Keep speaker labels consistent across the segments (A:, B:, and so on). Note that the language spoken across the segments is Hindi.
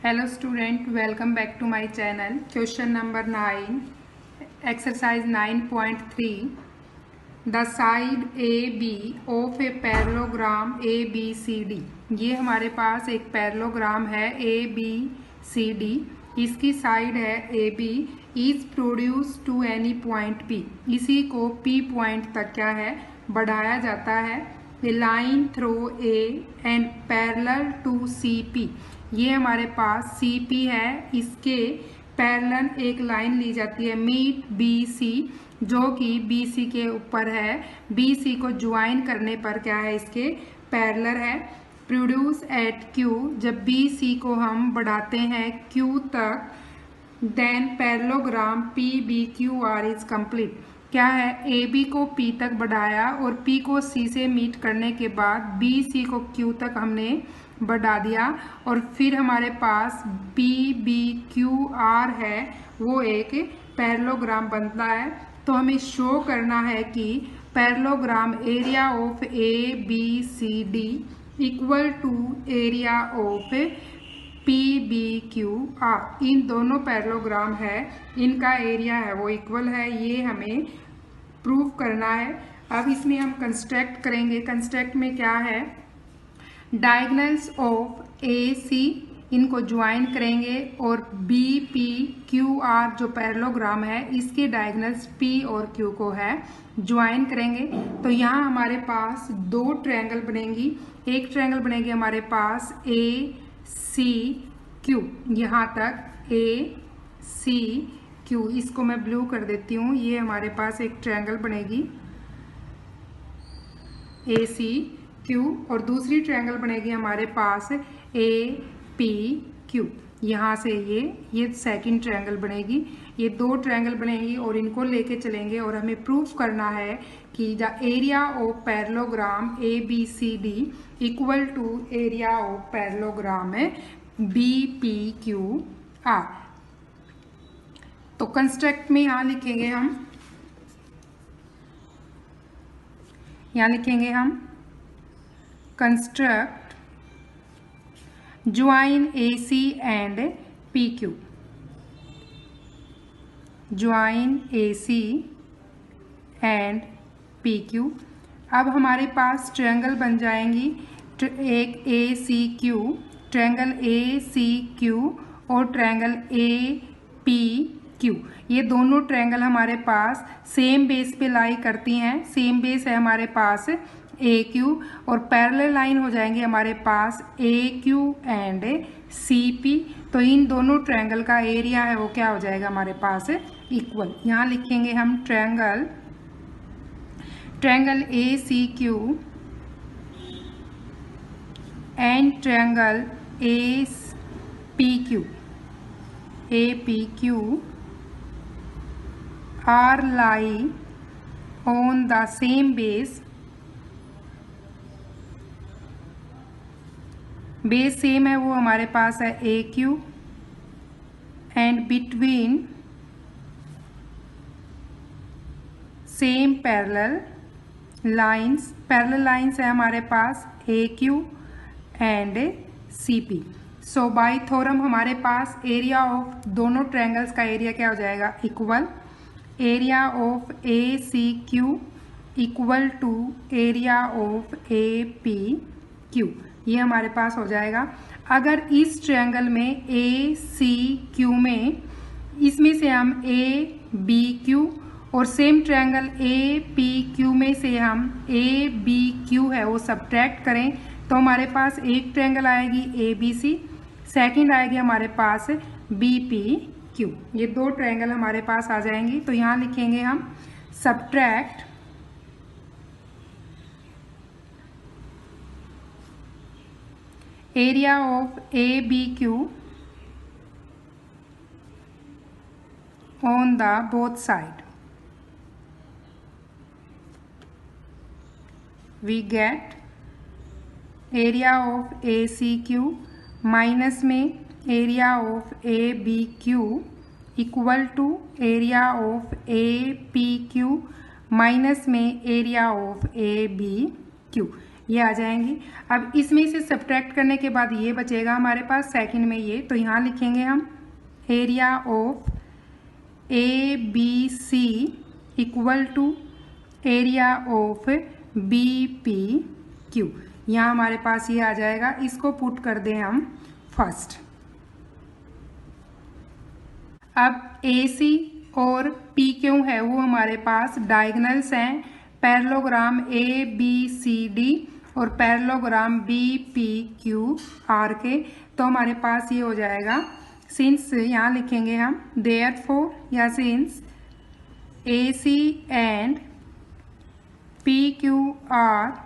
A: Hello student, welcome back to my channel. Question number 9, exercise 9.3. The side AB of a parallelogram ABCD. ये हमारे पास एक पैरेललोग्राम है ABCD. इसकी साइड है AB. Is produce to any point P. इसी को P पॉइंट तक क्या है बढ़ाया जाता है. A line through A and parallel to CP. ये हमारे पास CP है, इसके पैरेलल एक लाइन ली जाती है मीट BC जो कि BC के ऊपर है. BC को ज्वाइन करने पर क्या है इसके पैरेलल है. Produce at Q. जब BC को हम बढ़ाते हैं Q तक then parallelogram PBQR is complete. क्या है AB को P तक बढ़ाया और P को C से मीट करने के बाद BC को Q तक हमने बढ़ा दिया और फिर हमारे पास PBQR है वो एक पैरेललोग्राम बनता है. तो हमें शो करना है कि parallelogram area of ABCD equal to area of PBQR. इन दोनों पैरेललोग्राम है, इनका एरिया है वो इक्वल है, ये हमें प्रूव करना है. अब इसमें हम कंस्ट्रक्ट करेंगे. कंस्ट्रक्ट में क्या है, डायगोनल्स ऑफ AC इनको ज्वाइन करेंगे और BPQR जो पैरेललोग्राम है इसके डायगोनल्स P और Q को है ज्वाइन करेंगे. तो यहाँ हमारे पास दो ट्रायंगल बनेंगी. एक ट्रायंगल बनेगी हमारे पास ACQ, यहाँ तक ACQ. इसको मैं ब्लू कर देती हूँ. ये हमारे पास एक ट्रायंगल बनेगी ACQ और दूसरी ट्रायंगल बनेगी हमारे पास APQ. यहाँ से ये सेकंड ट्रायंगल बनेगी. ये दो ट्रायंगल बनेगी और इनको लेके चलेंगे और हमें प्रूफ करना है कि the area of parallelogram ABCD equal to area of parallelogram BPQR. तो कंस्ट्रक्ट में यहाँ लिखेंगे हम construct join AC and PQ. Join AC and PQ. अब हमारे पास ट्रायंगल बन जाएंगी एक ACQ, ट्रायंगल ACQ और ट्रायंगल APQ. ये दोनों ट्रायंगल हमारे पास सेम बेस पे लाई करती हैं. सेम बेस है हमारे पास AQ और पैरेलल लाइन हो जाएंगे हमारे पास AQ एंड CP. तो इन दोनों ट्रायंगल का एरिया है वो क्या हो जाएगा हमारे पास इक्वल. यहाँ लिखेंगे हम triangle ACQ and triangle APQ are lie on the same base. Base same है वो हमारे पास है AQ and between same parallel lines है हमारे पास AQ and CP. So by theorem हमारे पास एरिया ऑफ दोनों ट्रायंगल्स का एरिया क्या हो जाएगा equal. Area of ACQ equal to area of APQ. ये हमारे पास हो जाएगा. अगर इस ट्रायंगल में ACQ में इसमें से हम ABQ और सेम ट्रायंगल APQ में से हम ABQ है वो सब्ट्रैक्ट करें तो हमारे पास एक ट्रायंगल आएगी ABC, सेकंड आएगी हमारे पास BPQ. ये दो ट्रायंगल हमारे पास आ जाएंगी. तो यहाँ लिखेंगे हम subtract area of ABQ on the both side. We get area of ACQ minus में area of ABQ equal to area of APQ minus में area of A B Q, ये आ जाएंगी। अब इसमें से सब्ट्रैक्ट करने के बाद ये बचेगा हमारे पास सेकंड में ये, तो यहाँ लिखेंगे हम area of A B C equal to area of B P Q. यहाँ हमारे पास ये आ जाएगा, इसको पुट कर दें हम फर्स्ट। अब ए सी और पी क्यू है वो हमारे पास डायगोनल्स हैं parallelogram A B C D और parallelogram B P Q R के। तो हमारे पास ये हो जाएगा, सिंस यहाँ लिखेंगे हम देयरफॉर या since A C and P Q R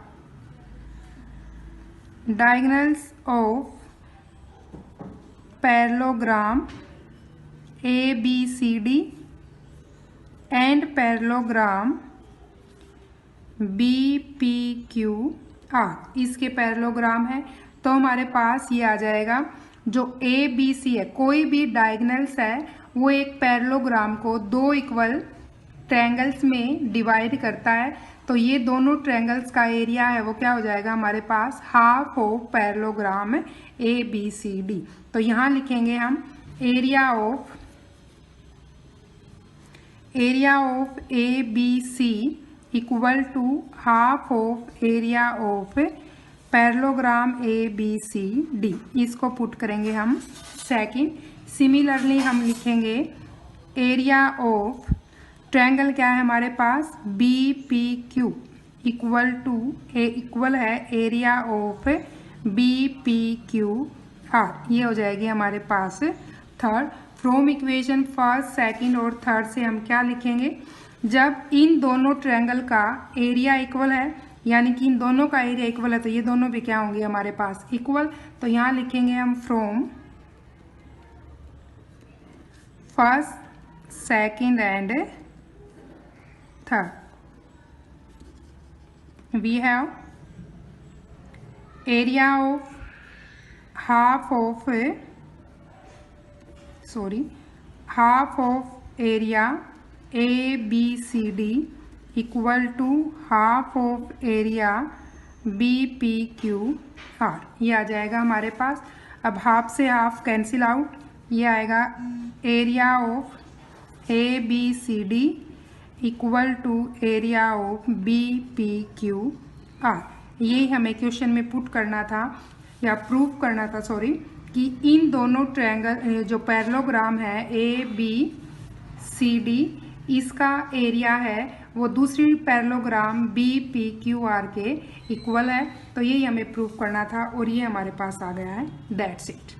A: diagonals of parallelogram ABCD and parallelogram BPQR, इसके पैरेललोग्राम है। तो हमारे पास ये आ जाएगा, जो ABC है, कोई भी डायगोनल्स है वो एक पैरेललोग्राम को दो इक्वल ट्रायंगल्स में डिवाइड करता है। तो ये दोनों ट्रायंगल्स का एरिया है वो क्या हो जाएगा हमारे पास, half of parallelogram A B C D. तो यहाँ लिखेंगे हम area of A B C equal to half of area of parallelogram A B C D. इसको पुट करेंगे हम सेकंड। सिमिलरली हम लिखेंगे एरिया ऑफ ट्रायंगल क्या है हमारे पास, B P Q equal to equal है area of B P Q R. ये हो जाएगी हमारे पास third. From equation first, second और थर्ड से हम क्या लिखेंगे, जब इन दोनों ट्रायंगल का एरिया इक्वल है, यानी कि इन दोनों का एरिया इक्वल है, तो ये दोनों भी क्या होंगे हमारे पास, इक्वल। तो यहाँ लिखेंगे हम from first, second and third, we have area of half of area ABCD equal to half of area BPQR। ये आ जाएगा हमारे पास। अब हाफ से हाफ कैंसिल आउट, ये आएगा area of ABCD equal to area of B P Q R. ये हमें क्वेश्चन में पुट करना था या प्रूव करना था, सॉरी, कि इन दोनों ट्रायंगल जो पैरेललोग्राम है ए बी सी डी, इसका एरिया है वो दूसरी parallelogram B P Q R के इक्वल है। तो यही हमें प्रूव करना था और ये हमारे पास आ गया है। That's it.